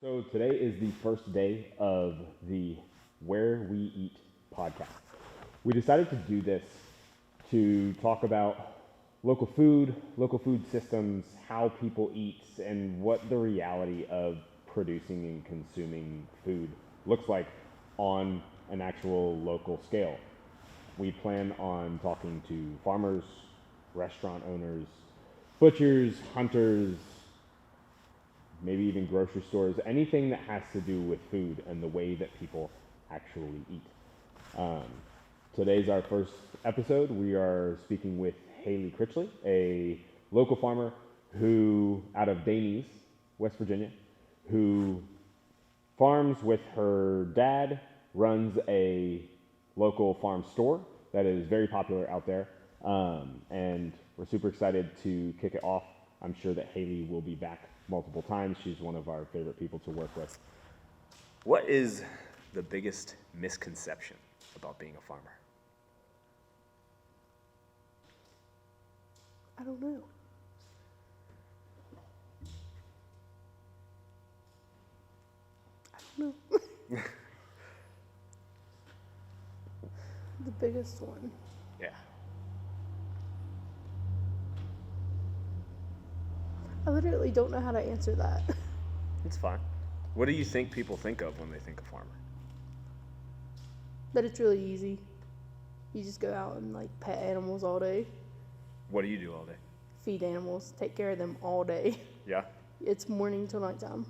So today is the first day of the Where We Eat podcast. We decided to do this to talk about local food systems, how people eat, and what the reality of producing and consuming food looks like on an actual local scale. We plan on talking to farmers, restaurant owners, butchers, hunters, maybe even grocery stores, anything that has to do with food and the way that people actually eat. Um, Today's our first episode. We are speaking with Haley Critchley, a local farmer who, out of Danese, West Virginia, who farms with her dad, runs a local farm store that is very popular out there. And we're super excited to kick it off. I'm sure that Haley will be back multiple times. She's one of our favorite people to work with. What is the biggest misconception about being a farmer? I don't know. I don't know. The biggest one. Yeah. I literally don't know how to answer that. It's fine. What do you think people think of when they think of farmer? That it's really easy. You just go out and pet animals all day, What do you do all day? feed animals, take care of them all day. Yeah. It's morning till nighttime.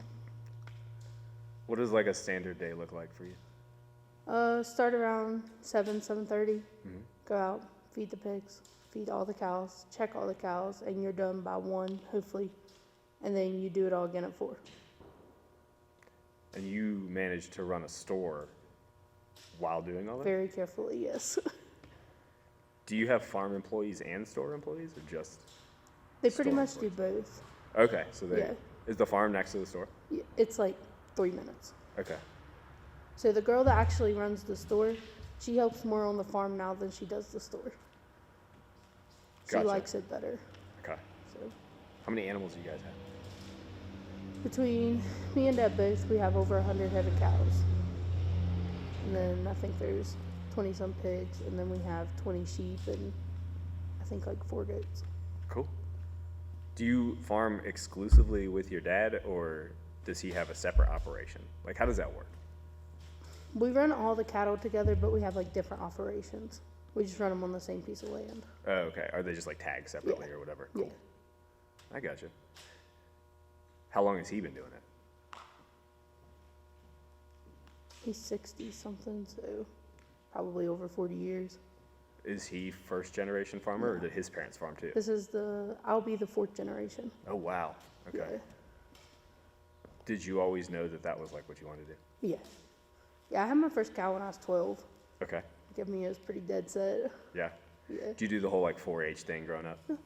What does a standard day look like for you? Start around 7:30. Go out, feed the pigs, feed all the cows, check all the cows, and you're done by 1, hopefully. And then you do it all again at 4. And you manage to run a store while doing all that? Very carefully, yes. Do you have farm employees and store employees, or just? They pretty Store much do both. Okay, so Yeah. Is the farm next to the store? It's 3 minutes. Okay. So the girl that actually runs the store, she helps more on the farm now than she does the store. She Gotcha. likes it better. Okay. So How many animals do you guys have? between me and Dad both, we have over 100 head of cows. And then I think there's 20 some pigs, and then we have 20 sheep and I think 4 goats. Cool. Do you farm exclusively with your dad, or does he have a separate operation? How does that work? We run all the cattle together, but we have different operations. We just run them on the same piece of land. Oh, okay. Are they just tagged separately Yeah. or whatever? Yeah. Cool. I gotcha. How long has he been doing it? He's 60 something, so probably over 40 years. Is he first generation farmer, or did his parents farm too? I'll be the 4th generation. Oh, wow. Okay. Yeah. Did you always know that was what you wanted to do? Yeah. Yeah, I had my first cow when I was 12. Okay. Give me, it was pretty dead set. Yeah. Yeah. Did you do the whole 4-H thing growing up? No.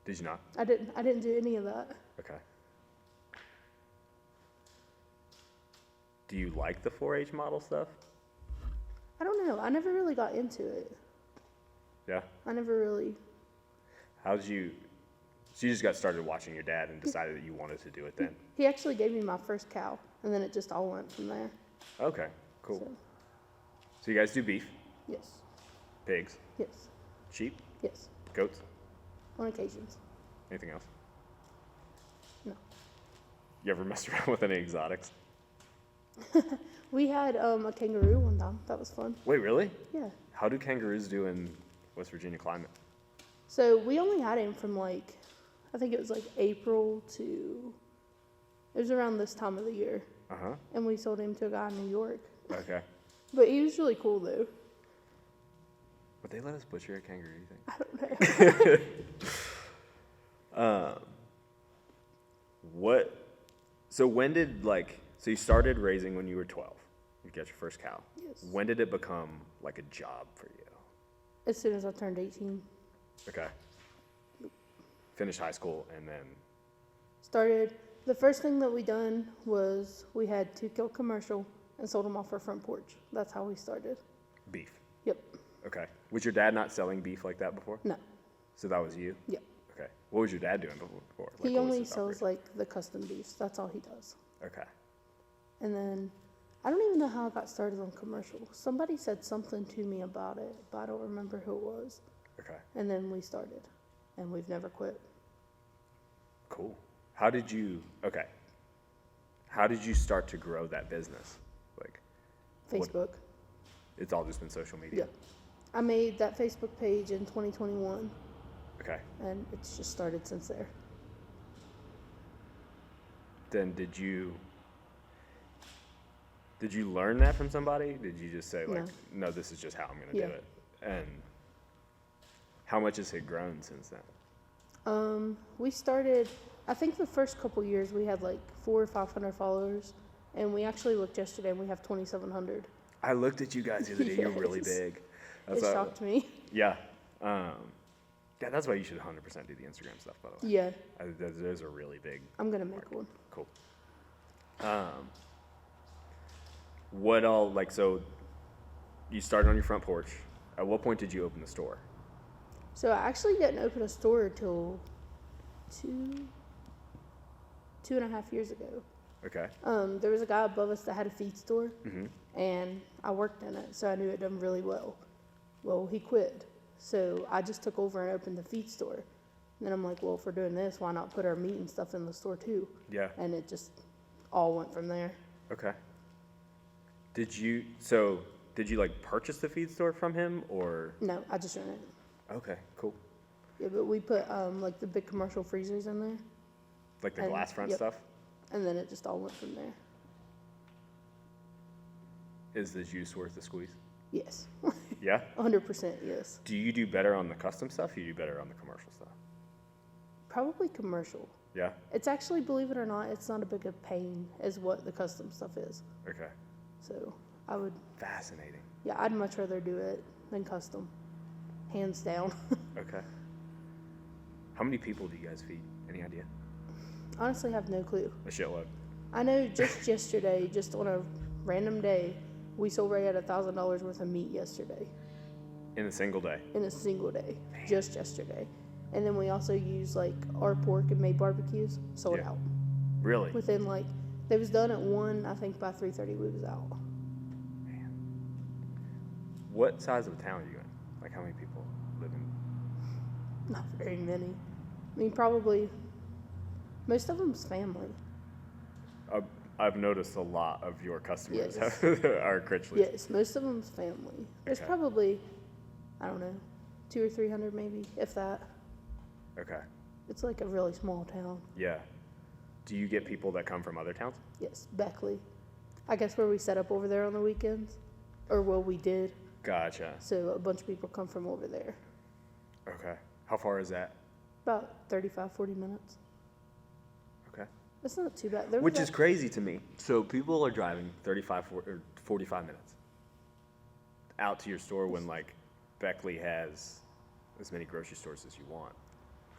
Did you not? I didn't do any of that. Okay. Do you like the 4-H model stuff? I don't know. I never really got into it. Yeah. I never really. So you just got started watching your dad and decided that you wanted to do it then? He actually gave me my first cow, and then it just all went from there. Okay, cool. So, So you guys do beef, yes. pigs, Yes. sheep, Yes. goats, On occasions. anything else? No. You ever messed around with any exotics? We had a kangaroo one time. That was fun. Wait, really? Yeah. How do kangaroos do in West Virginia climate? So we only had him from I think it was April to, it was around this time of the year. Uh-huh. And we sold him to a guy in New York. Okay. But he was really cool though. Would they let us butcher a kangaroo, you think? I don't know. So when did, so you started raising when you were 12. You got your first cow. Yes. When did it become a job for you? As soon as I turned 18. Okay. Finished high school and then, The first thing that we done was we had 2 kill commercial and sold them off our front porch. That's how we started. beef. Yep. Okay. Was your dad not selling beef like that before? No. So that was you? Yep. Okay. What was your dad doing before? He what was only his sells operation? the custom beefs. That's all he does. Okay. And then I don't even know how I got started on commercial. Somebody said something to me about it, but I don't remember who it was. Okay. And then we started, and we've never quit. Cool. How did you start to grow that business? Like, Facebook. It's all just been social media? Yeah. I made that Facebook page in 2021, Okay. and it's just started since there. Then did you learn that from somebody? Did you just say like, no, this is just how I'm gonna do it? And how much has it grown since then? We started, I think the first couple years we had like 400 or 500 followers, and we actually looked yesterday and we have 2,700. I looked at you guys the other day. You're really Yes. big. It shocked me. Yeah. Yeah, that's why you should 100% do the Instagram stuff, by the way. Yeah, Those are really big. I'm gonna make one. Cool. What all, like, so you started on your front porch. At what point did you open the store? So I actually didn't open a store until two and a half years ago. Okay. There was a guy above us that had a feed store, Mm-hmm. and I worked in it, so I knew it done really well. Well, he quit, so I just took over and opened the feed store. And then I'm like, well, if we're doing this, why not put our meat and stuff in the store too? Yeah. And it just all went from there. Okay. Did you like purchase the feed store from him, or? No, I just ran it. Okay, cool. Yeah, but we put like the big commercial freezers in there, Like the And- glass front yep. stuff? and then it just all went from there. Is the juice worth the squeeze? Yes, Yeah? 100% yes. Do you do better on the custom stuff, or you do better on the commercial stuff? Probably commercial. Yeah? It's actually, believe it or not, it's not a big a pain as what the custom stuff is. Okay. So I would, Fascinating. yeah, I'd much rather do it than custom, hands down. Okay. How many people do you guys feed? Any idea? Honestly, I have no clue. A shitload. I know just yesterday, just on a random day, we sold right at $1,000 worth of meat yesterday In a single day. in a single day, just yesterday. And then we also use like our pork and made barbecues, sold Yeah. out Really? within like, it was done at 1, I think by 3:30 we was out. Man. What size of a town are you in? Like, how many people live in? Not very many. I mean, probably most of them's family. I've noticed a lot of your customers Yes. are Critchleys. Yes, most of them's family. There's Okay. probably, I don't know, 200 or 300 maybe, if that. Okay. It's like a really small town. Yeah. Do you get people that come from other towns? Yes, Beckley. I guess where we set up over there on the weekends, or well, we did. Gotcha. So a bunch of people come from over there. Okay. How far is that? About 35, 40 minutes. Okay. It's not too bad. There was Which is that- crazy to me. So people are driving 35 or 45 minutes out to your store when, like, Beckley has as many grocery stores as you want.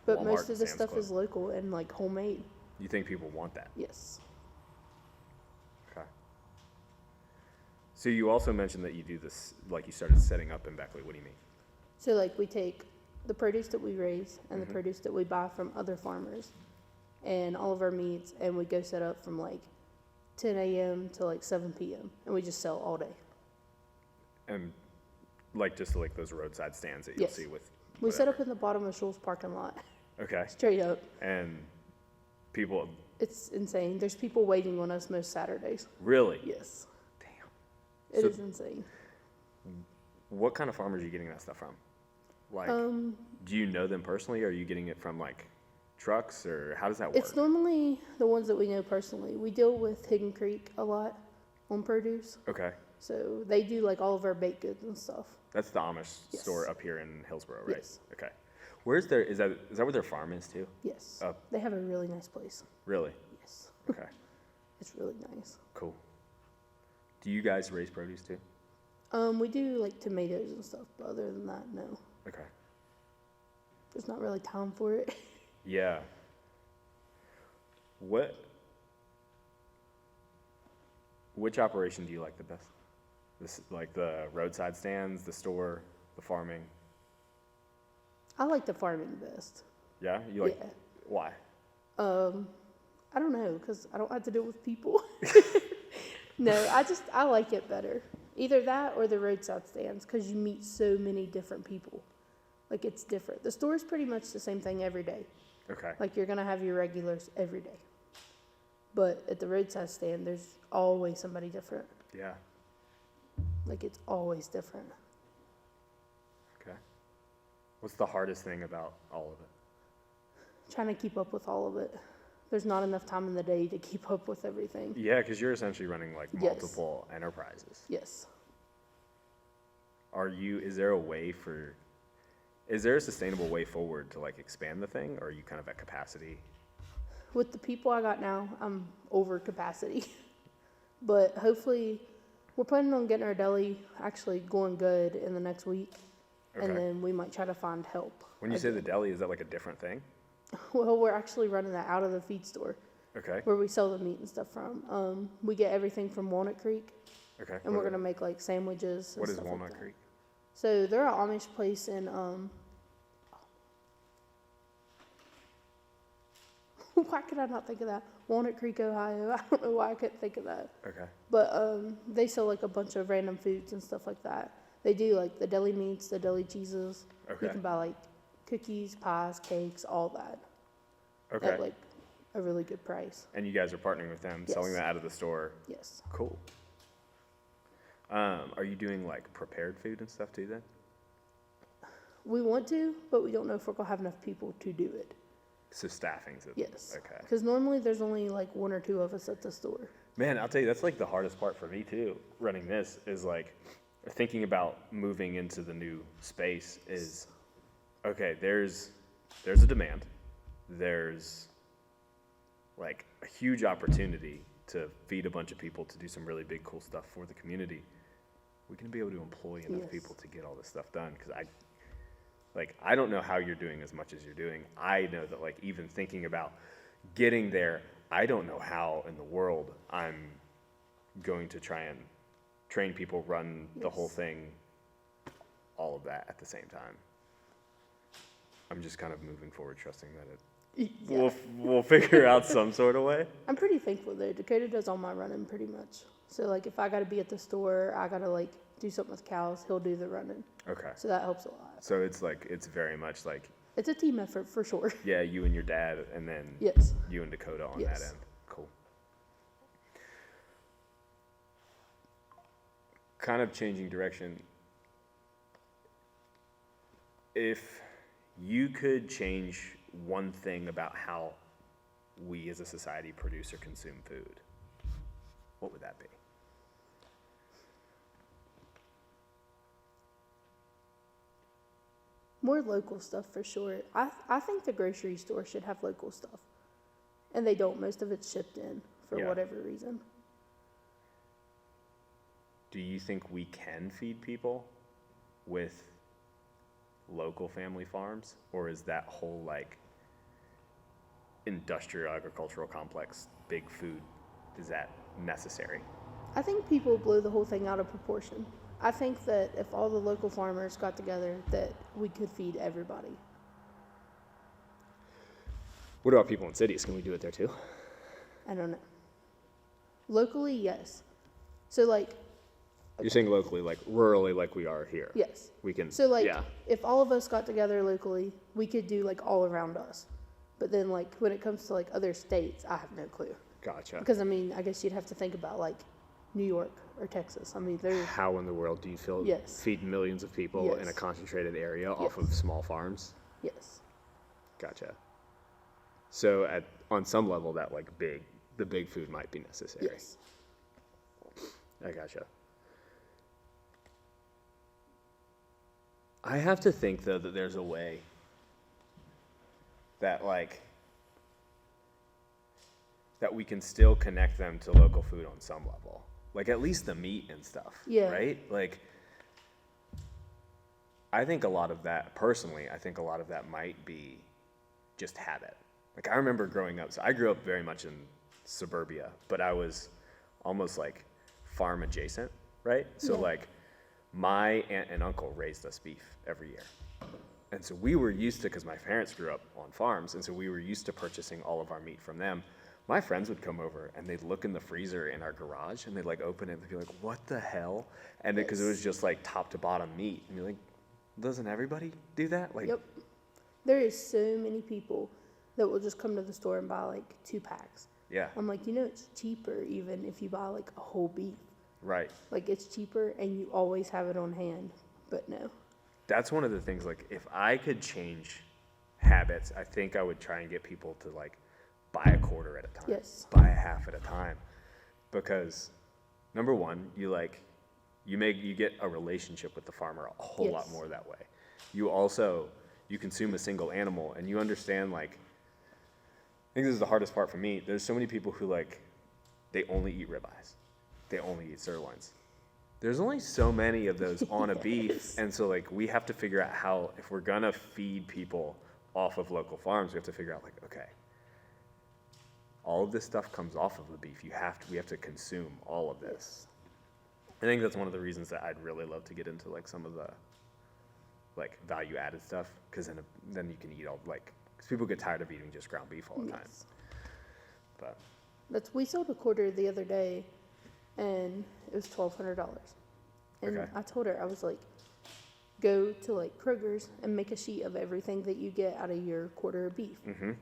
But Walmart most and of the Sam's stuff Club. is local and like homemade. You think people want that? Yes. Okay. So you also mentioned that you do this, like you started setting up in Beckley. What do you mean? So like we take the produce that we raise and Mm-hmm. the produce that we buy from other farmers and all of our meats, and we go set up from like 10 a.m. to like 7 p.m. and we just sell all day. And like just like those roadside stands that you'll Yes. see with. We set up whatever. in the bottom of Schul's parking lot, Okay. straight up. And people It's insane. There's people waiting on us most Saturdays. really. Yes, Damn. it So- is insane. What kind of farmers are you getting that stuff from? Like, do you know them personally? Or are you getting it from like trucks, or how does that work? It's normally the ones that we know personally. We deal with Hidden Creek a lot on produce, Okay. so they do like all of our baked goods and stuff. That's the Amish Yes. store up here in Hillsboro, right? Yes. Okay. Where's their, is that where their farm is too? Yes, Oh. they have a really nice place. Really? Yes, Okay. it's really nice. Cool. Do you guys raise produce too? We do like tomatoes and stuff, but other than that, no. Okay. There's not really time for it. Yeah. Which operation do you like the best? This, like the roadside stands, the store, the farming? I like the farming best. Yeah? You like, Yeah. why? I don't know, because I don't have to deal with people. No, I like it better. Either that or the roadside stands, because you meet so many different people. Like, it's different. The store's pretty much the same thing every day. Okay. Like, you're going to have your regulars every day. But at the roadside stand, there's always somebody different. Yeah. Like, it's always different. Okay. What's the hardest thing about all of it? Trying to keep up with all of it. There's not enough time in the day to keep up with everything. Yeah, because you're essentially running like Yes. multiple enterprises. Yes. Is there a sustainable way forward to like expand the thing, or are you kind of at capacity? With the people I got now, I'm over capacity. But hopefully, we're planning on getting our deli actually going good in the next week. Okay. And then we might try to find help. When you say the deli, is that like a different thing? Well, we're actually running that out of the feed store Okay. where we sell the meat and stuff from. We get everything from Walnut Creek, Okay. and we're going to make like sandwiches. And What is stuff Walnut like that. Creek? So they're an Amish place in, why could I not think of that? Walnut Creek, Ohio. I don't know why I couldn't think of that. Okay. But they sell like a bunch of random foods and stuff like that. They do like the deli meats, the deli cheeses. Okay. You can buy like cookies, pies, cakes, all that Okay. at like a really good price. And you guys are partnering with them, selling Yes. that out of the store. Yes. Cool. Are you doing like prepared food and stuff too then? We want to, but we don't know if we're going to have enough people to do it. So staffing's it. Yes. Okay. Because normally there's only like one or two of us at the store. Man, I'll tell you, that's like the hardest part for me too, running this, is like thinking about moving into the new space is, okay, there's a demand. There's like a huge opportunity to feed a bunch of people to do some really big, cool stuff for the community. We're going to be able to employ enough Yes. people to get all this stuff done, because I don't know how you're doing as much as you're doing. I know that like even thinking about getting there, I don't know how in the world I'm going to try and train people, run the whole Yes. thing, all of that at the same time. I'm just kind of moving forward, trusting that Yeah. we'll figure out some sort of way. I'm pretty thankful though. Dakota does all my running pretty much. So like if I got to be at the store, I got to like do something with cows, he'll do the running. Okay. So that helps a lot. So it's very much like, It's a team effort for sure. yeah, you and your dad, and then Yes. you and Dakota on Yes. that end. Cool. Kind of changing direction. If you could change one thing about how we as a society produce or consume food, what would that be? More local stuff for sure. I think the grocery store should have local stuff. And they don't. Most of it's shipped in for Yeah. whatever reason. Do you think we can feed people with local family farms, or is that whole like industrial agricultural complex big food, is that necessary? I think people blow the whole thing out of proportion. I think that if all the local farmers got together, that we could feed everybody. What about people in cities? Can we do it there too? I don't know. Locally, yes. So like, You're saying locally, like rurally, like we are here. yes. We can. So like, yeah. if all of us got together locally, we could do like all around us. But then like when it comes to like other states, I have no clue. Gotcha. Because I mean, I guess you'd have to think about like New York or Texas. I mean, they're How in the world do you feel Yes. feed millions of people in a Yes. concentrated area off Yes. of small farms? yes, Gotcha. So on some level, that like the big food might be necessary. yes. I gotcha. I have to think though that There's a way that like that we can still connect them to local food on some level, like at least the meat and stuff. Yeah. Right. Like, I think a lot of that might be just habit. Like I remember growing up, so I grew up very much in suburbia, but I was almost like farm adjacent, right? So Yeah. like my aunt and uncle raised us beef every year. And so we were used to, because my parents grew up on farms, and so we were used to purchasing all of our meat from them. my friends would come over and they'd look in the freezer in our garage and they'd like open it and they'd be like, what the hell? And because it was just like top to bottom meat. And you're like, doesn't everybody do that? Like, Yep. There is so many people that will just come to the store and buy like 2 packs. yeah, I'm like, it's cheaper even if you buy like a whole beef. right. Like it's cheaper and you always have it on hand. But no. That's one of the things, like, if I could change habits, I think I would try and get people to like buy a quarter at a time. Yes. Buy a half at a time. Because number one, you get a relationship with the farmer a whole lot Yes. more that way. You consume a single animal and you understand, like, I think this is the hardest part for me. There's so many people who like, they only eat ribeyes. They only eat sirloins. There's only so many of those on a beef. Yes. And so like, we have to figure out how, if we're gonna feed people off of local farms, we have to figure out like, okay, all of this stuff comes off of the beef. We have to consume all of this. I think that's one of the reasons that I'd really love to get into like some of the like value added stuff, because then you can eat all, like, because people get tired of eating just ground beef all the time. Yes. But We sold a quarter the other day, and it was $1,200. And Okay. I told her, I was like, go to like Kroger's and make a sheet of everything that you get out of your quarter of beef,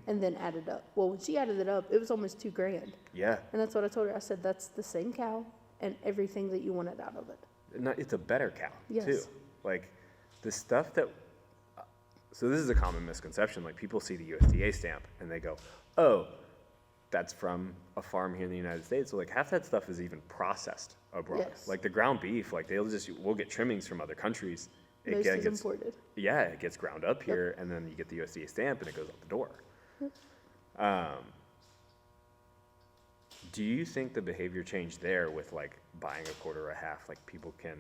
and then add it up. Well, when she added it up, it was almost $2,000. yeah, And that's what I told her. I said, that's the same cow and everything that you wanted out of it. it's a better cow Yes. too. Like the stuff that, so this is a common misconception. Like people see the USDA stamp and they go, oh, that's from a farm here in the United States. So like half that stuff is even processed abroad. Yes. Like the ground beef, like we'll get trimmings from other countries. Most is imported. Yeah, it gets ground up here, and then you get the USDA stamp, and it goes out the door. Do you think the behavior change there with like buying a quarter or a half, like people can?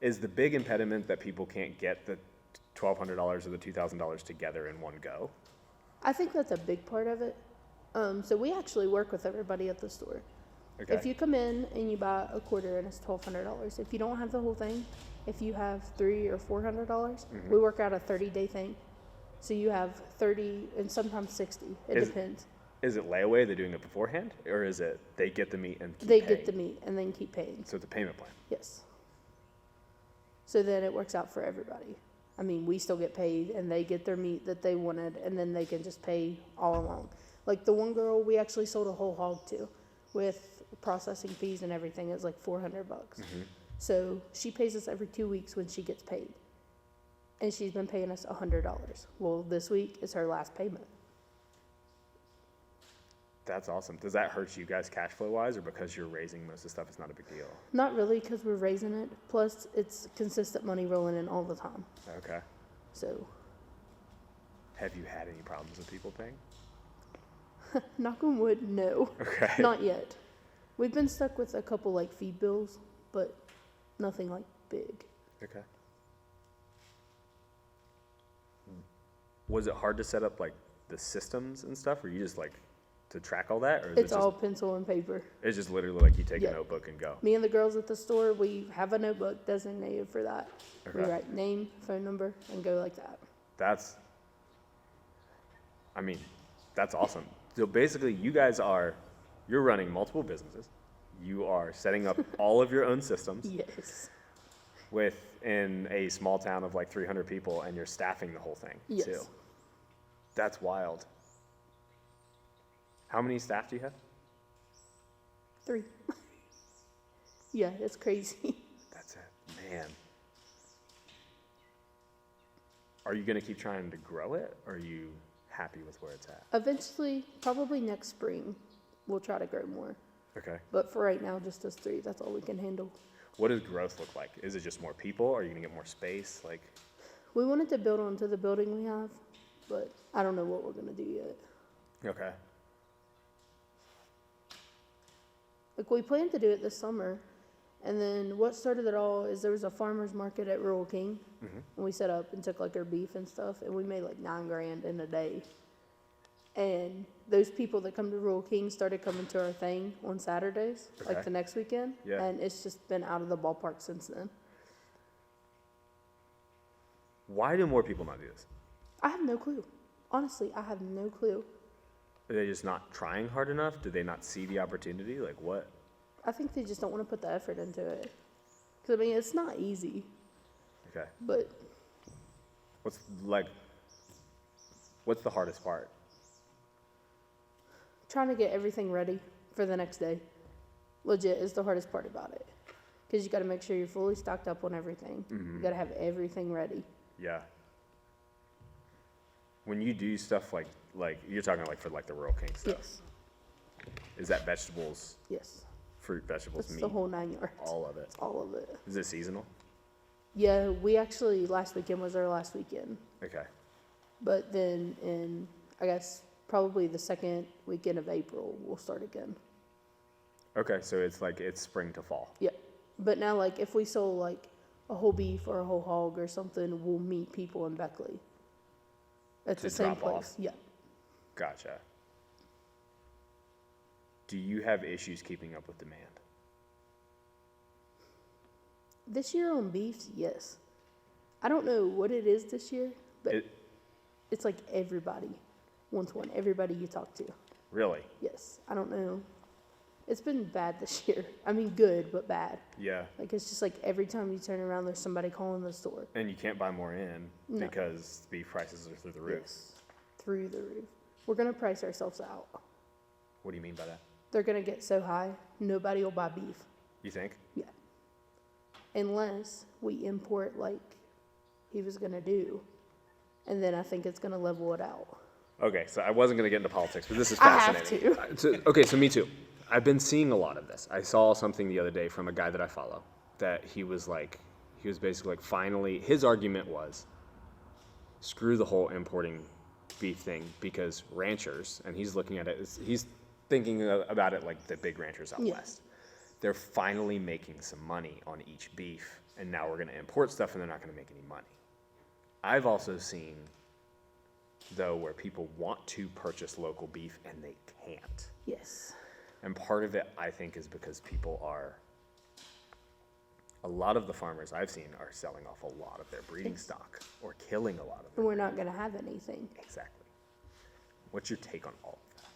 Is the big impediment that people can't get the $1,200 or the $2,000 together in one go? I think that's a big part of it. So we actually work with everybody at the store. Okay. If you come in and you buy a quarter and it's $1,200, if you don't have the whole thing, if you have $300 or $400, we work out a 30-day thing. So you have 30 and sometimes 60. It depends. Is it layaway? They're doing it beforehand, or is it they get the meat and keep They paying? get the meat and then keep paying. So it's a payment plan. Yes. So then it works out for everybody. I mean, we still get paid and they get their meat that they wanted, and then they can just pay all along. Like the one girl we actually sold a whole hog to with processing fees and everything. It was like $400. So she pays us every 2 weeks when she gets paid. And she's been paying us $100. Well, this week is her last payment. That's awesome. Does that hurt you guys cash flow wise, or because you're raising most of the stuff, it's not a big deal? Not really, because we're raising it. Plus, it's consistent money rolling in all the time. Okay. So, Have you had any problems with people paying? knock on wood, no. Okay. Not yet. We've been stuck with a couple like feed bills, but nothing like big. Okay. Was it hard to set up like the systems and stuff, or you just like to track all that, or is It's it all just, pencil and paper. it's just literally like you take Yeah. a notebook and go? Me and the girls at the store, we have a notebook designated for that. We Okay. write name, phone number, and go like that. That's awesome. So basically, you're running multiple businesses. You are setting up all of your own systems Yes. within a small town of like 300 people, and you're staffing the whole thing Yes. too. That's wild. How many staff do you have? 3. Yeah, it's crazy. That's it, man. Are you gonna keep trying to grow it, or are you happy with where it's at? Eventually, probably next spring, we'll try to grow more. Okay. But for right now, just us 3. That's all we can handle. What does growth look like? Is it just more people? Are you gonna get more space? Like, We wanted to build onto the building we have, but I don't know what we're gonna do yet. okay. Like, we planned to do it this summer, and then what started it all is there was a farmer's market at Rural King, and we set up and took like our beef and stuff, and we made like $9,000 in a day. And those people that come to Rural King started coming to our thing on Saturdays, Okay. like the next weekend, Yeah. and it's just been out of the ballpark since then. Why do more people not do this? I have no clue. Honestly, I have no clue. Are they just not trying hard enough? Do they not see the opportunity? Like what? I think they just don't want to put the effort into it. Because, I mean, it's not easy, Okay. but What's the hardest part? trying to get everything ready for the next day, legit, is the hardest part about it. Because you got to make sure you're fully stocked up on everything. You got to have everything ready. Yeah. When you do stuff like you're talking like for like the Rural King stuff. Yes, Is that vegetables, yes. fruit, vegetables, That's meat, the whole 9 yards. all of it? All of it. Is it seasonal? Yeah, we actually, last weekend was our last weekend. Okay. But then in, I guess, probably the second weekend of April, we'll start again. Okay, so it's spring to fall. Yeah. But now, like, if we sold, like, a whole beef or a whole hog or something, we'll meet people in Beckley. At To the same drop place. off? Yeah. Gotcha. Do you have issues keeping up with demand? This year on beefs, yes. I don't know what it is this year, but it's like everybody wants one. Everybody you talk to. Really? Yes. I don't know. It's been bad this year. I mean, good, but bad. Yeah. Like, it's just like every time you turn around, there's somebody calling the store. And you can't buy more in No. because beef prices are through the roof. Yes. Through the roof. We're going to price ourselves out. What do you mean by that? They're going to get so high, nobody will buy beef. You think? Yeah. Unless we import like he was going to do. And then I think it's going to level it out. Okay, so I wasn't going to get into politics, but this is I have fascinating. So me too. I've been seeing a lot of this. I saw something the other day from a guy that I follow that he was basically like, finally, his argument was, screw the whole importing beef thing because ranchers, and he's looking at it, he's thinking about it like the big ranchers out Yeah. west. They're finally making some money on each beef, and now we're going to import stuff and they're not going to make any money. I've also seen, though, where people want to purchase local beef and they can't. Yes. And part of it, I think, is because a lot of the farmers I've seen are selling off a lot of their breeding stock or killing a lot of And them. we're not going to have anything. Exactly. What's your take on all of that?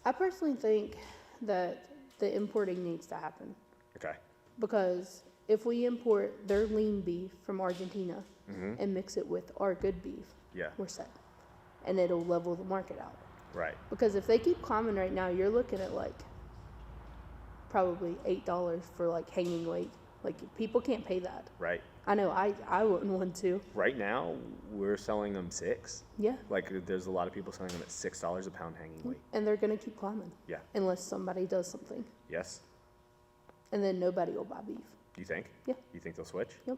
I personally think that the importing needs to happen. Okay. Because if we import their lean beef from Argentina and mix it with our good beef, Yeah. we're set. And it'll level the market out. Right. Because if they keep climbing right now, you're looking at like probably $8 for like hanging weight. Like people can't pay that. Right. I know I wouldn't want to. Right now, we're selling them $6. Yeah. Like, there's a lot of people selling them at $6 a pound hanging weight. And they're going to keep climbing. Yeah. Unless somebody does something. Yes? And then nobody will buy beef. Do you think? Yeah. You think they'll switch? Yep.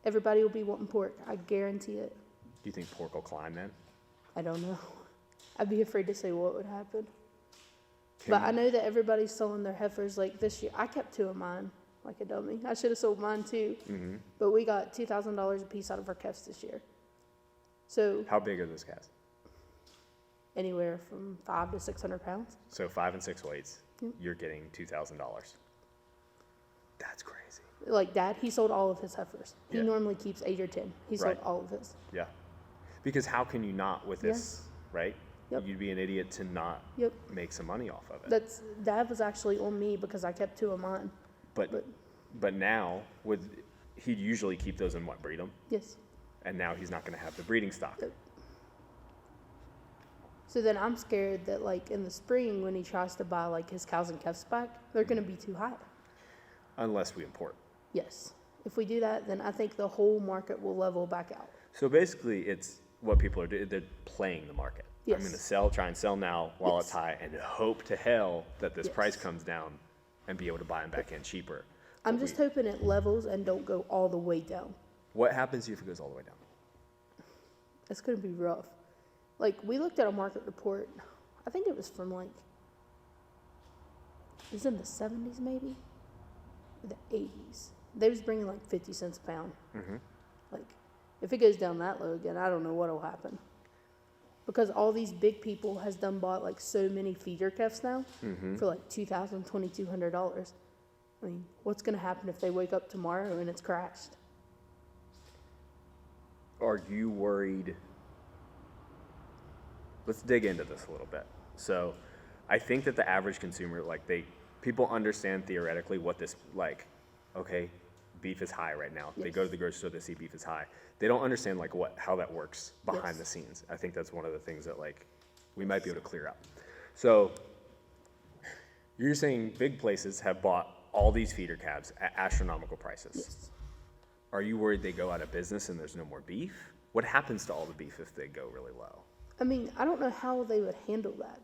Everybody will be wanting pork. I guarantee it. Do you think pork will climb then? I don't know. I'd be afraid to say what would happen. Can But you- I know that everybody's selling their heifers like this year. I kept 2 of mine like a dummy. I should have sold mine too. Mm-hmm. But we got $2,000 a piece out of our calves this year. So How big are those calves? anywhere from 500 to 600 pounds. So 5 and 6 weights, Yep. you're getting $2,000. That's crazy. Like Dad, he sold all of his heifers. He Yeah. normally keeps 8 or 10. He sold Right. all of his. Yeah. Because how can you not with this, right? Yep. You'd be an idiot to not Yep. make some money off of it. Dad was actually on me because I kept 2 of mine. But now, he'd usually keep those and breed them? Yes. And now he's not going to have the breeding stock. Yep. So then I'm scared that like in the spring when he tries to buy like his cows and calves back, they're going to be too high. Unless we import. Yes. If we do that, then I think the whole market will level back out. So basically, it's what people are doing. They're playing the market. Yes. I'm going to try and sell now while it's Yes. high and hope to hell that this Yes. price comes down and be able to buy them back in cheaper. I'm But just hoping it levels and don't go all the way down. What happens if it goes all the way down? It's going to be rough. Like we looked at a market report. I think it was from like, it was in the 70s maybe? Or the 80s. They was bringing like 50 cents a pound. Mm-hmm. Like, if it goes down that low again, I don't know what'll happen. Because all these big people has done bought like so many feeder calves now for like $2,000, $2,200. I mean, what's going to happen if they wake up tomorrow and it's crashed? Are you worried? Let's dig into this a little bit. So I think that the average consumer, like people understand theoretically what this, like, okay, beef is high right now. They go to the grocery store, they see beef is high. They don't understand like how that works behind the scenes. I think that's one of the things that like we might be able to clear up. So you're saying big places have bought all these feeder calves at astronomical prices. Yes. Are you worried they go out of business and there's no more beef? What happens to all the beef if they go really low? I mean, I don't know how they would handle that.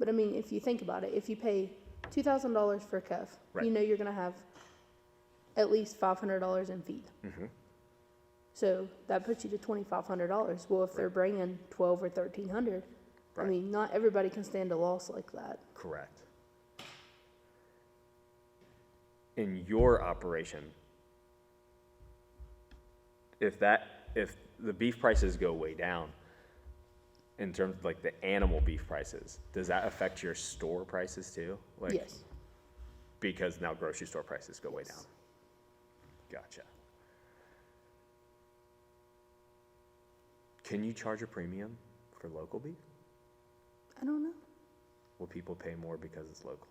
But I mean, if you think about it, if you pay $2,000 for a calf, Right. you know you're going to have at least $500 in feed. Mm-hmm. So that puts you to $2,500. Well, if they're bringing 12 or 1,300, I Right. mean, not everybody can stand a loss like that. Correct. In your operation, if the beef prices go way down, in terms of like the animal beef prices, does that affect your store prices too? Like, Yes. Because now grocery store prices go way down. Gotcha. Can you charge a premium for local beef? I don't know. Will people pay more because it's local?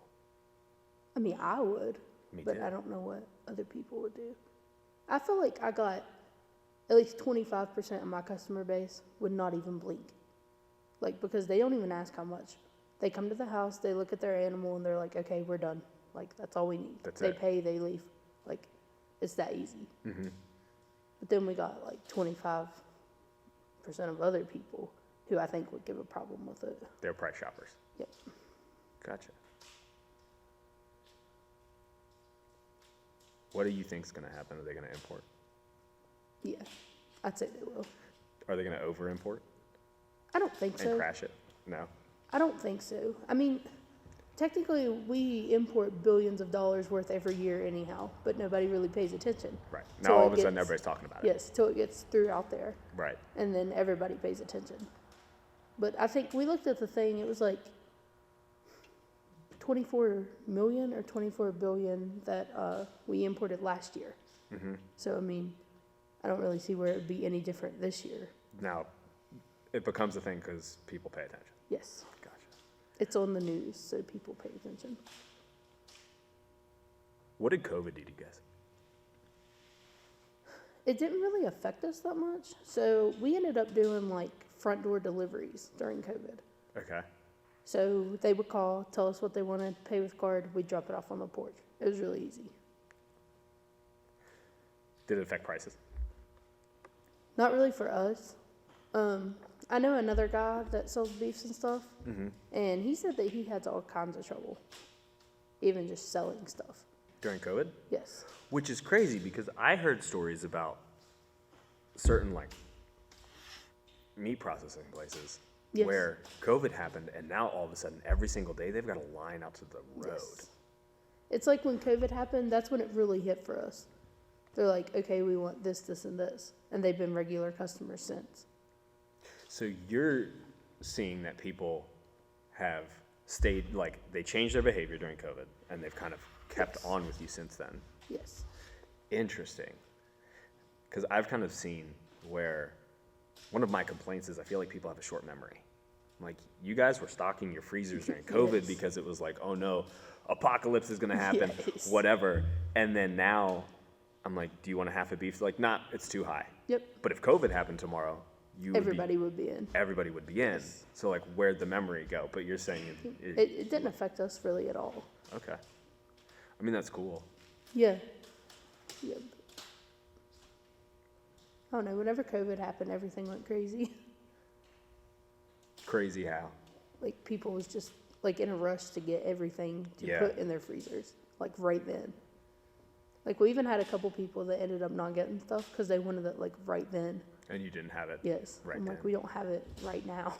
I mean, I would, Me but too. I don't know what other people would do. I feel like I got at least 25% of my customer base would not even blink. Like, because they don't even ask how much. They come to the house, they look at their animal, and they're like, okay, we're done. Like, that's all we need. That's they it. pay, they leave. Like, it's that easy. Mm-hmm. But then we got like 25% of other people who I think would give a problem with it. They're price shoppers. Yep. Gotcha. What do you think is going to happen? Are they going to import? Yeah, I'd say they will. Are they going to over-import I don't think and so. crash it? No. I don't think so. I mean, technically, we import billions of dollars worth every year anyhow, but nobody really pays attention. Right. Till Now all it of a sudden gets- everybody's talking about it. Yes, till it gets through out there, Right. and then everybody pays attention. But I think we looked at the thing, it was like 24 million or 24 billion that we imported last year. Mm-hmm. So, I mean, I don't really see where it would be any different this year. Now, it becomes a thing because people pay attention. Yes, Gotcha. it's on the news, so people pay attention. What did COVID do to you guys? It didn't really affect us that much. So we ended up doing like front door deliveries during COVID. Okay. So they would call, tell us what they wanted, pay with card, we'd drop it off on the porch. It was really easy. Did it affect prices? Not really for us. I know another guy that sells beefs and stuff, Mm-hmm. and he said that he had all kinds of trouble, even just selling stuff. During COVID? Yes. Which is crazy because I heard stories about certain like meat processing places Yes. where COVID happened and now all of a sudden every single day they've got a line out to the road. Yes. It's like when COVID happened, that's when it really hit for us. They're like, okay, we want this, this, and this. And they've been regular customers since. So you're seeing that people have stayed, like they changed their behavior during COVID and they've kind of kept Yes. on with you since then. Yes. Interesting. Because I've kind of seen where one of my complaints is I feel like people have a short memory. Like, you guys were stocking your freezers during COVID Yes. because it was like, oh no, apocalypse is going to happen, Yes. whatever. And then now I'm like, do you want a half a beef? Like, nah, it's too high. Yep. But if COVID happened tomorrow, Everybody would be in. everybody would be in. So like, where'd the memory go? But you're saying It didn't affect us really at all. okay. I mean, that's cool. Yeah. Yeah. I don't know. Whenever COVID happened, everything went crazy. Crazy how. Like, people was just like in a rush to get everything to Yeah. put in their freezers, like right then. Like, we even had a couple people that ended up not getting stuff because they wanted it like right then. And you didn't have it. Yes. Right I'm then. like, we don't have it right now.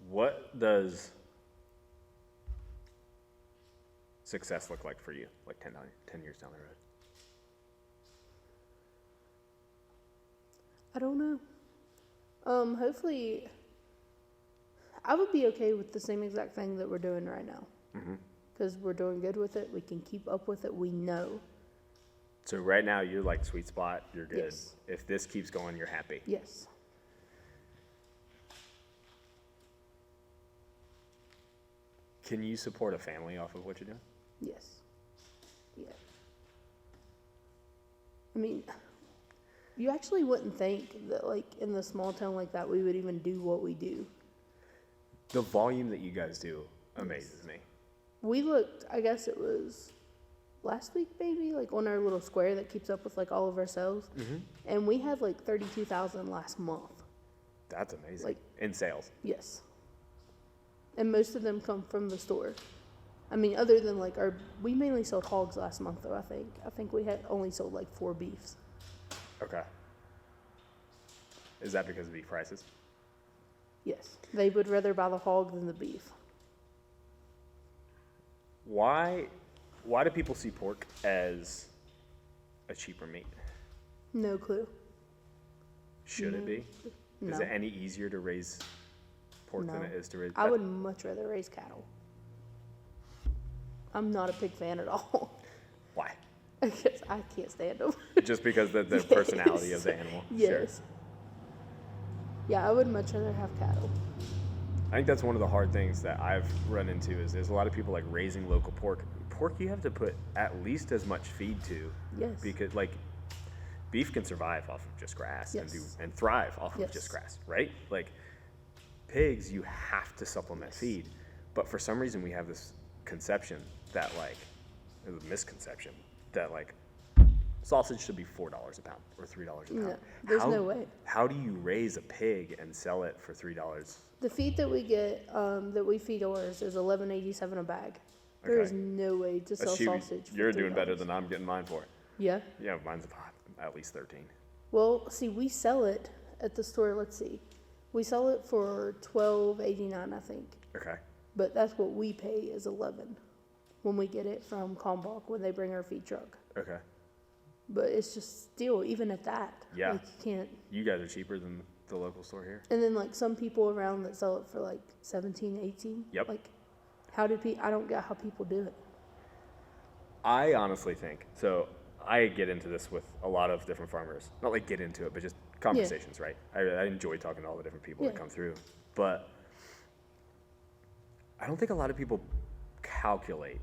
What does success look like for you, like 10 years down the road? I don't know. Hopefully, I would be okay with the same exact thing that we're doing right now. Mm-hmm. Because we're doing good with it. We can keep up with it. We know. So right now you're like sweet spot, you're good. Yes. If this keeps going, you're happy. Yes. Can you support a family off of what you're doing? Yes. Yeah. I mean, you actually wouldn't think that, like, in the small town like that, we would even do what we do. The volume that you guys do amazes me. We looked, I guess it was last week, maybe, like on our little square that keeps up with like all of our sales, and we had like 32,000 last month. That's amazing. Like- in sales. Yes. And most of them come from the store. I mean, other than like we mainly sold hogs last month though, I think we had only sold like 4 beefs. Okay. Is that because of beef prices? Yes. They would rather buy the hog than the beef. Why do people see pork as a cheaper meat? No clue. Should it be? No. Is it any easier to raise pork than No. it is to raise? I would much rather raise cattle. I'm not a pig fan at all. Why? Because I can't stand them. Just because the personality of the animal. Yes. Yeah, I would much rather have cattle. I think that's one of the hard things that I've run into is there's a lot of people like raising local pork. Pork you have to put at least as much feed to. Yes. Because like beef can survive off of just grass Yes. and thrive off Yes. of just grass, right? Like pigs you have to supplement feed. But for some reason we have this conception that like a misconception that like sausage should be $4 a pound or $3 a pound. No, there's no way. How do you raise a pig and sell it for $3? The feed that we get, that we feed ours, is $11.87 a bag. There is Okay. no way to sell sausage. For You're doing $3. better than I'm getting mine for. Yeah. Yeah, mine's at least 13. Well, see, we sell it at the store. Let's see, we sell it for $12.89, I think. Okay. But that's what we pay is $11 when we get it from Kalmbach when they bring our feed truck. Okay. But it's just still, even at that, Yeah. like you can't. You guys are cheaper than the local store here. And then like some people around that sell it for like 17, 18. Yep. Like, I don't get how people do it. I honestly think, so I get into this with a lot of different farmers. Not like get into it, but just conversations, right? I enjoy talking to all the different people that Yeah. come through. But I don't think a lot of people calculate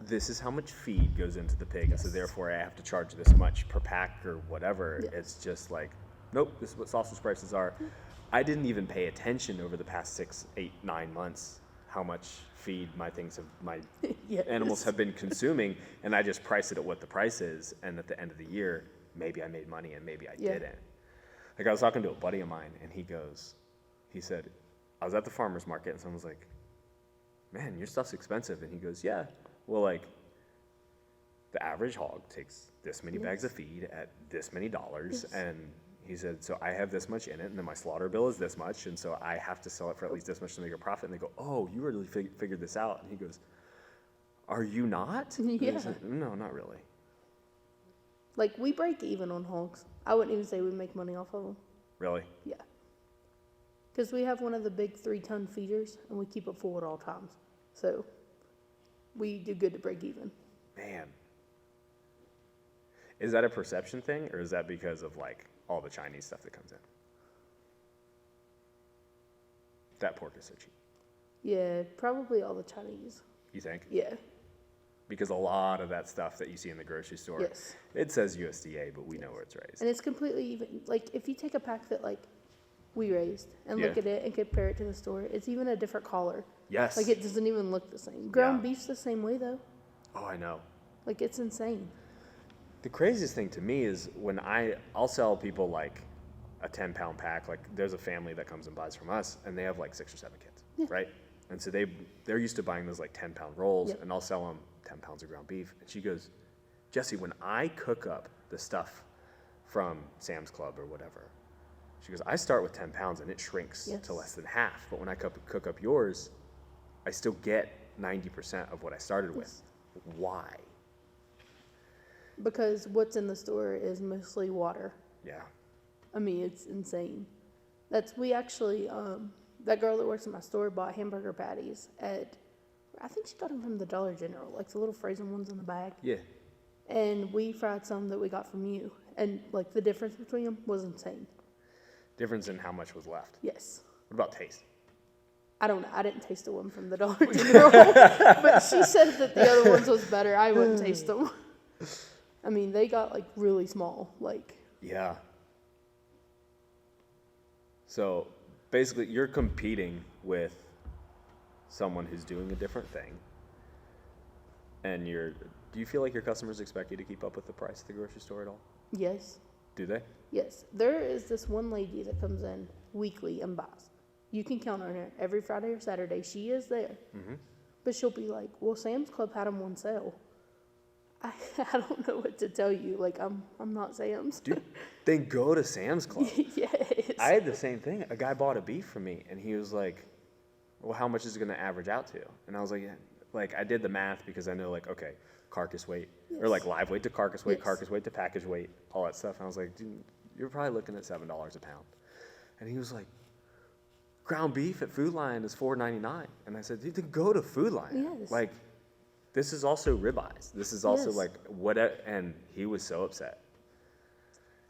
this is how much feed goes into the pig, and so therefore I have to charge this much per pack or whatever. Yes. It's just like, nope, this is what sausage prices are. I didn't even pay attention over the past 6, 8, 9 months how much feed my Yes. animals have been consuming, and I just price it at what the price is, and at the end of the year, maybe I made money and maybe I Yeah. didn't. Like I was talking to a buddy of mine, and he said, I was at the farmer's market, and someone was like, man, your stuff's expensive. And he goes, yeah, well, like, the average hog takes this many bags of feed at this many dollars, and he said, so I have this much in it, and then my slaughter bill is this much, and so I have to sell it for at least this much to make a profit. And they go, oh, you really figured this out. And he goes, are you not? And I Yeah. said, no, not really. Like, we break even on hogs. I wouldn't even say we make money off of them. Really? Yeah. Because we have one of the big 3-ton feeders, and we keep it full at all times. So we do good to break even. Man. Is that a perception thing, or is that because of, like, all the Chinese stuff that comes in? That pork is so cheap. Yeah, probably all the Chinese. You think? Yeah. Because a lot of that stuff that you see in the grocery store, Yes. it says USDA, but we know where it's raised. And it's completely even. Like, if you take a pack that, like, we raised and look Yeah. at it and compare it to the store, it's even a different color. Yes. Like, it doesn't even look the same. Ground Yeah. beef's the same way, though. Oh, I know. Like, it's insane. The craziest thing to me is when I'll sell people like a 10-pound pack. Like there's a family that comes and buys from us, and they have like 6 or 7 kids, right? And so they're used to buying those like 10-pound rolls, Yep. and I'll sell them 10 pounds of ground beef. And she goes, Jesse, when I cook up the stuff from Sam's Club or whatever, she goes, I start with 10 pounds and it shrinks Yes. to less than half. But when I cook up yours, I still get 90% of what I started with. Why? Because what's in the store is mostly water. Yeah. I mean, it's insane. We actually, that girl that works in my store bought hamburger patties I think she got them from the Dollar General, like the little frozen ones in the bag. Yeah. and we fried some that we got from you. And, like, the difference between them was insane. Difference in how much was left. Yes. What about taste? I don't know. I didn't taste the one from the Dollar General. But she said that the other ones was better. I wouldn't taste them. I mean, they got, like, really small. Like, Yeah. So basically, you're competing with someone who's doing a different thing, and do you feel like your customers expect you to keep up with the price at the grocery store at all? yes. Do they? Yes. There is this one lady that comes in weekly and buys. You can count on her every Friday or Saturday. She is there. Mm-hmm. But she'll be like, well, Sam's Club had them on sale. I don't know what to tell you. Like, I'm not Sam's. Dude, then go to Sam's Club. Yes. I had the same thing. A guy bought a beef from me, and he was like, well, how much is it going to average out to? And I was like, yeah. Like, I did the math because I know, like, okay, carcass weight, or like live weight to carcass weight, Yes. carcass weight to package weight, all that stuff. And I was like, dude, you're probably looking at $7 a pound. And he was like, ground beef at Food Lion is $4.99. And I said, dude, then go to Food Lion. Yes. Like, this is also ribeyes. This is also Yes. like what, and he was so upset.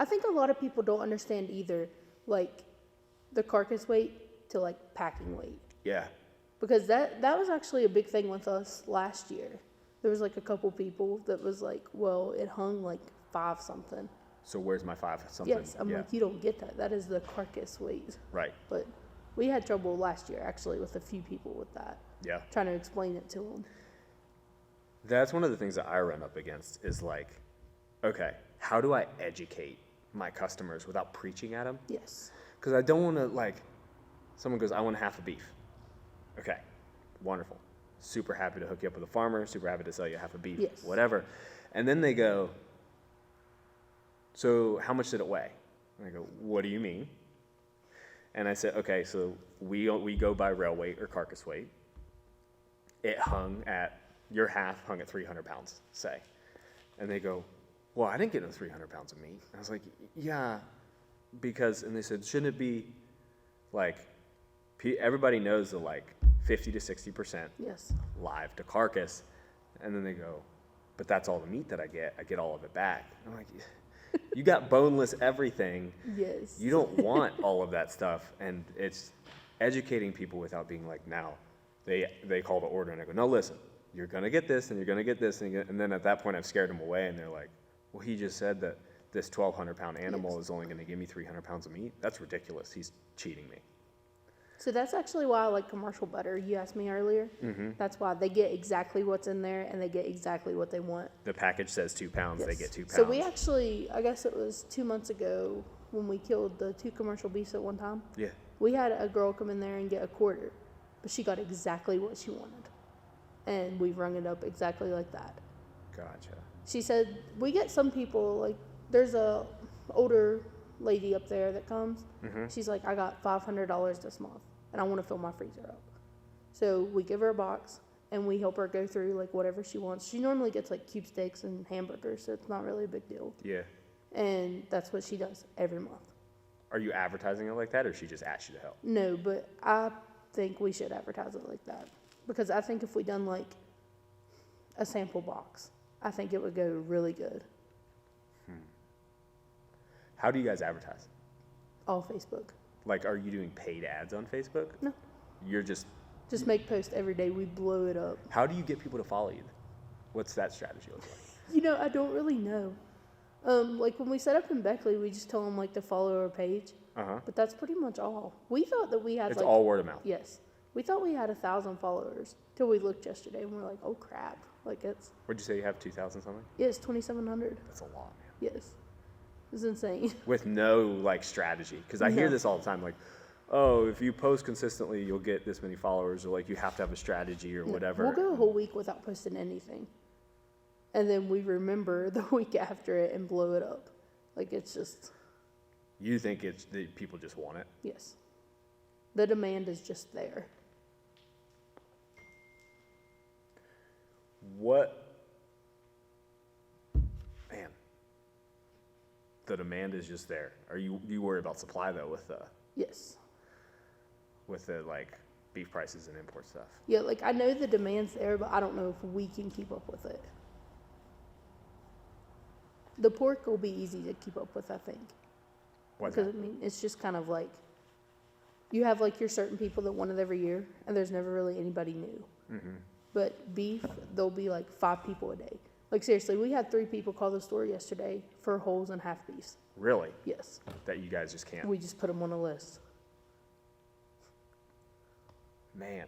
I think a lot of people don't understand either, like, the carcass weight to, like, packing weight. Yeah. Because that was actually a big thing with us last year. There was, like, a couple people that was like, well, it hung, like, 5 something. So where's my 5 something? Yes, I'm yeah. like, you don't get that. That is the carcass weight. Right. But we had trouble last year, actually, with a few people with that, Yeah. trying to explain it to them. That's one of the things that I run up against is like, okay, how do I educate my customers without preaching at them? Yes. Because I don't want to, like, someone goes, I want half a beef. Okay, wonderful. Super happy to hook you up with a farmer, super happy to sell you half a beef, Yes. whatever. And then they go, so how much did it weigh? And I go, what do you mean? And I said, okay, so we go by rail weight or carcass weight. It hung at, your half hung at 300 pounds, say. And they go, well, I didn't get no 300 pounds of meat. I was like, yeah, because, and they said, shouldn't it be like, everybody knows the like 50 to 60% Yes. live to carcass. And then they go, but that's all the meat that I get all of it back. I'm like, you got boneless everything. Yes. You don't want all of that stuff. And it's educating people without being like, now, they call the order and I go, no, listen, you're going to get this and you're going to get this. And then at that point, I've scared them away and they're like, well, he just said that this 1,200 pound animal is only going to give me 300 pounds of meat. That's ridiculous. He's cheating me. So that's actually why I like commercial butter. You asked me earlier. Mm-hmm. That's why they get exactly what's in there and they get exactly what they want. The package says 2 pounds. They Yes. get 2 pounds. So we actually, I guess it was 2 months ago when we killed the 2 commercial beefs at one time. Yeah. We had a girl come in there and get a quarter, but she got exactly what she wanted. And we rung it up exactly like that. Gotcha. She said, we get some people, like, there's a older lady up there that comes. Mm-hmm. She's like, I got $500 this month, and I want to fill my freezer up. So we give her a box, and we help her go through, like, whatever she wants. She normally gets, like, cube steaks and hamburgers, so it's not really a big deal. Yeah. And that's what she does every month. Are you advertising it like that, or she just asked you to help? No, but I think we should advertise it like that. Because I think if we done, like, a sample box, I think it would go really good. How do you guys advertise? All Facebook. Like, are you doing paid ads on Facebook? No. You're just, Just make posts every day. We blow it up. how do you get people to follow you? What's that strategy look like? You know, I don't really know. Like when we set up in Beckley, we just tell them like to follow our page. Uh-huh. But that's pretty much all. We thought that we had It's like all word of mouth. yes, we thought we had 1,000 followers till we looked yesterday and we're like, oh crap! Like it's What'd you say you have 2,000 something? yes, 2,700. That's a lot, man. Yes, it's insane. With no like strategy, because I hear No. this all the time. Like, oh, if you post consistently, you'll get this many followers, or like you have to have a strategy or No, whatever. We'll go a whole week without posting anything, and then we remember the week after it and blow it up. Like it's just You think it's the people just want it? yes, the demand is just there. What? Man, the demand is just there. Are you worry about supply though with Yes. the like beef prices and import stuff? Yeah, like I know the demand's there, but I don't know if we can keep up with it. The pork will be easy to keep up with, I think. What's Because, that? I mean, it's just kind of like, you have like your certain people that want it every year, and there's never really anybody new. But beef, there'll be like 5 people a day. Like seriously, we had 3 people call the store yesterday for wholes and half beefs. Really? Yes. That you guys just can't. We just put them on a list. Man.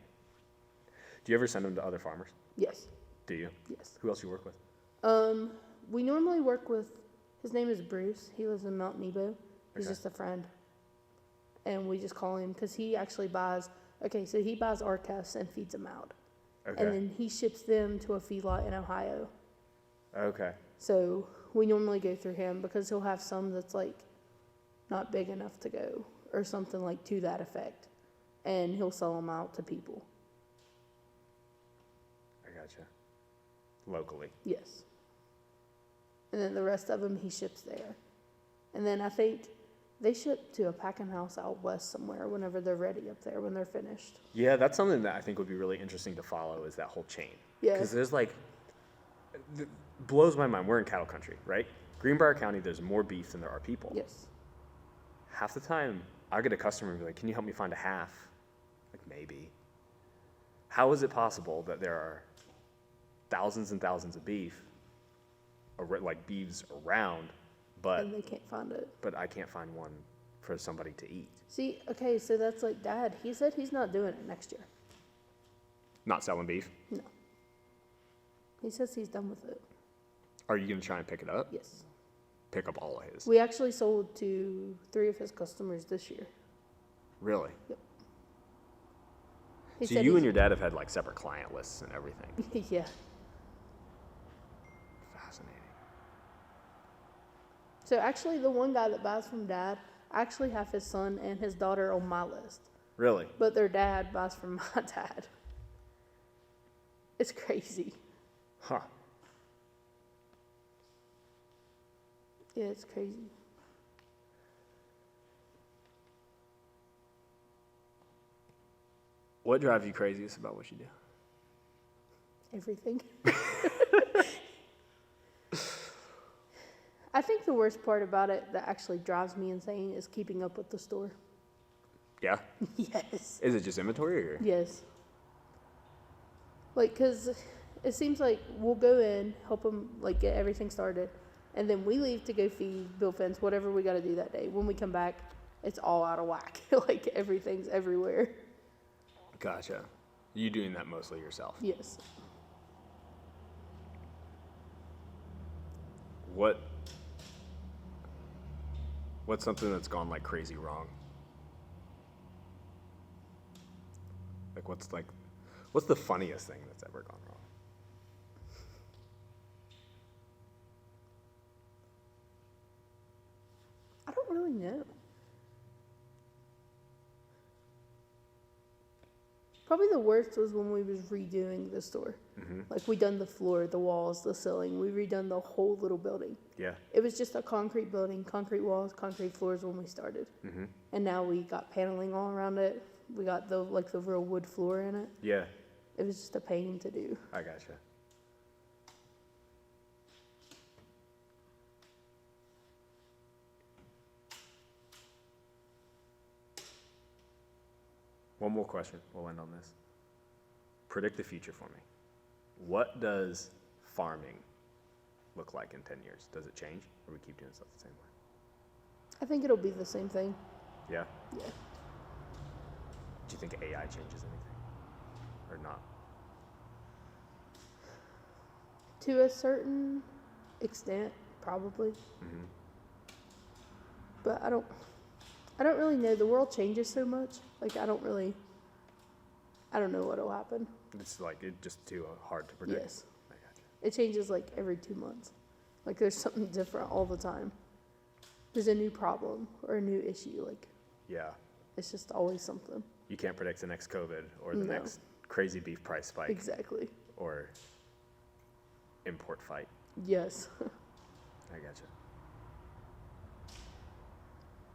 Do you ever send them to other farmers? Yes. Do you? Yes. Who else you work with? We normally work with, his name is Bruce. He lives in Mount Nebo. He's Okay. just a friend. And we just call him because he actually buys, okay, so he buys our calves and feeds them out. Okay. And then he ships them to a feedlot in Ohio. Okay. So we normally go through him because he'll have some that's like not big enough to go or something like to that effect. And he'll sell them out to people. I gotcha. Locally. Yes. And then the rest of them he ships there. And then I think they ship to a packing house out west somewhere whenever they're ready up there when they're finished. Yeah, that's something that I think would be really interesting to follow is that whole chain. Yeah. Because there's like, blows my mind. We're in cattle country, right? Greenbrier County, there's more beef than there are people. Yes. Half the time, I get a customer and be like, can you help me find a half? Like, maybe. How is it possible that there are thousands and thousands of beef, like beeves around, And they can't find it. but I can't find one for somebody to eat? See, okay, so that's like Dad. He said he's not doing it next year. Not selling beef? No. He says he's done with it. Are you going to try and pick it up? Yes. Pick up all of his? We actually sold to 3 of his customers this year. Really? He So said you and he's- your dad have had like separate client lists and everything. Yeah. Fascinating. So actually, the one guy that buys from Dad, I actually have his son and his daughter on my list. Really? But their dad buys from my dad. It's crazy. Huh. Yeah, it's crazy. What drives you craziest about what you do? Everything. I think the worst part about it that actually drives me insane is keeping up with the store. Yeah? Yes. Is it just inventory or? Yes. Like, cause it seems like we'll go in, help them like get everything started, and then we leave to go feed, build fence, whatever we got to do that day. When we come back, it's all out of whack. Like everything's everywhere. Gotcha. You doing that mostly yourself? Yes. What's something that's gone like crazy wrong? What's the funniest thing that's ever gone wrong? I don't really know. Probably the worst was when we was redoing the store. Like we done the floor, the walls, the ceiling. We redone the whole little building. Yeah. It was just a concrete building, concrete walls, concrete floors when we started. And now we got paneling all around it. We got the real wood floor in it. Yeah. It was just a pain to do. I gotcha. One more question. We'll end on this. Predict the future for me. What does farming look like in 10 years? Does it change, or we keep doing stuff the same way? I think it'll be the same thing. Yeah? Yeah. Do you think AI changes anything? Or not? To a certain extent, probably. But I don't really know. The world changes so much. Like I don't know what'll happen. It's like it's just too hard to predict. Yes. I gotcha. It changes like every 2 months. Like there's something different all the time. There's a new problem or a new issue. Like Yeah. it's just always something. You can't predict the next COVID or the No. next crazy beef price spike Exactly. or import fight. Yes. I gotcha.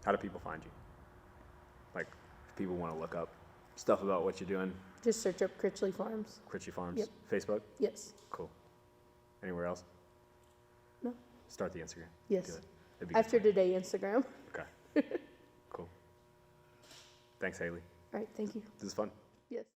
How do people find you? Like, if people want to look up stuff about what you're doing, Just search up Critchley Farms. Critchley Farms, Yep. Facebook? Yes. Cool. Anywhere else? No. Start the Instagram. Yes. Do it. It'd be good. After today, Instagram. Okay. Cool. Thanks, Haley. All right, thank you. This is fun.